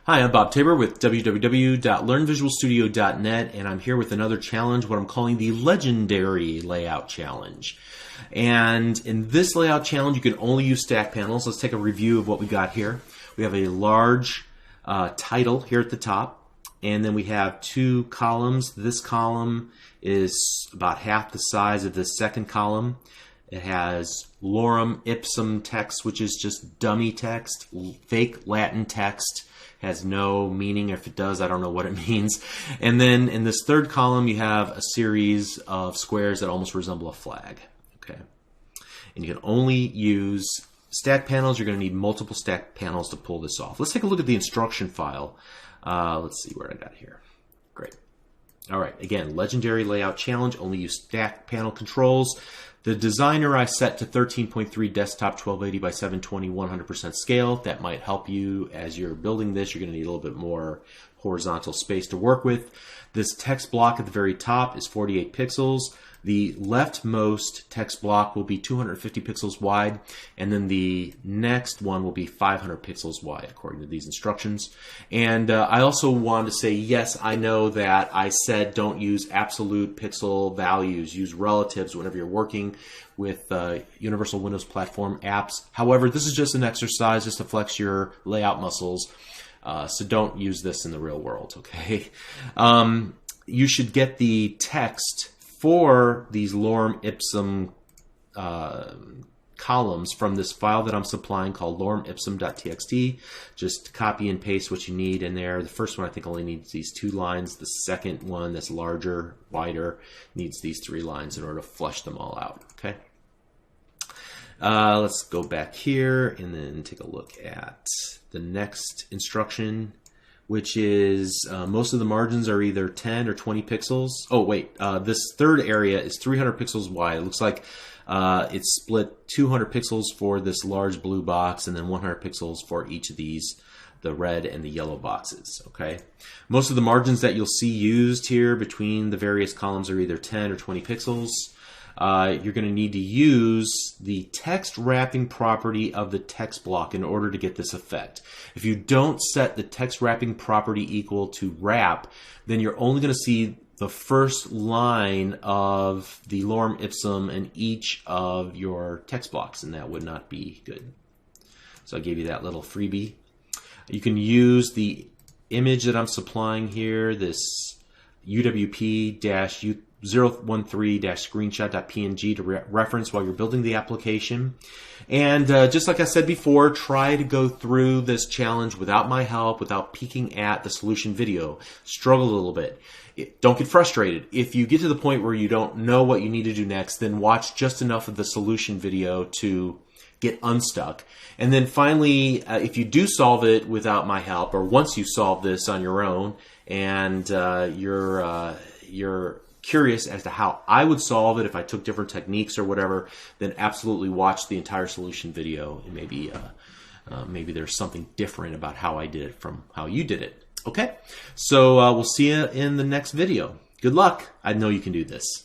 Hi, I'm Bob Tabor with www.learnvisualstudio.net, and I'm here with another challenge, what I'm calling the Legendary Layout Challenge. And in this layout challenge, you can only use stack panels. Let's take a review of what we got here. We have a large title here at the top, and then we have two columns. This column is about half the size of the second column. It has lorem ipsum text, which is just dummy text, fake Latin text. Has no meaning. If it does, I don't know what it means. And then in this third column, you have a series of squares that almost resemble a flag. Okay, and you can only use stack panels. You're going to need multiple stack panels to pull this off. Let's take a look at the instruction file. Let's see where I got here. Great. All right, again, Legendary Layout Challenge, only use stack panel controls. The designer I set to 13.3 desktop 1280 by 720 100% scale. That might help you as you're building this. You're going to need a little bit more horizontal space to work with. This text block at the very top is 48 pixels. The leftmost text block will be 250 pixels wide, and then the next one will be 500 pixels wide, according to these instructions. And I also wanted to say, yes, I know that I said don't use absolute pixel values, use relatives whenever you're working with Universal Windows Platform apps. However, this is just an exercise just to flex your layout muscles, so don't use this in the real world, okay? You should get the text for these lorem ipsum columns from this file that I'm supplying called loremipsum.txt. Just copy and paste what you need in there. The first one I think only needs these 2 lines. The second one that's larger, wider, needs these 3 lines in order to flush them all out. Okay. Let's go back here and then take a look at the next instruction, which is most of the margins are either 10 or 20 pixels. Oh, wait, this third area is 300 pixels wide. It looks like it's split 200 pixels for this large blue box and then 100 pixels for each of these, the red and the yellow boxes, okay? Most of the margins that you'll see used here between the various columns are either 10 or 20 pixels. You're going to need to use the text wrapping property of the text block in order to get this effect. If you don't set the text wrapping property equal to wrap, then you're only going to see the first line of the lorem ipsum in each of your text blocks, and that would not be good. So I gave you that little freebie. You can use the image that I'm supplying here, this UWP-013-screenshot.png to reference while you're building the application. And just like I said before, try to go through this challenge without my help, without peeking at the solution video. Struggle a little bit. Don't get frustrated. If you get to the point where you don't know what you need to do next, then watch just enough of the solution video to get unstuck. And then finally, if you do solve it without my help, or once you solve this on your own, and you're curious as to how I would solve it if I took different techniques or whatever, then absolutely watch the entire solution video, and maybe there's something different about how I did it from how you did it. Okay, so we'll see you in the next video. Good luck. I know you can do this.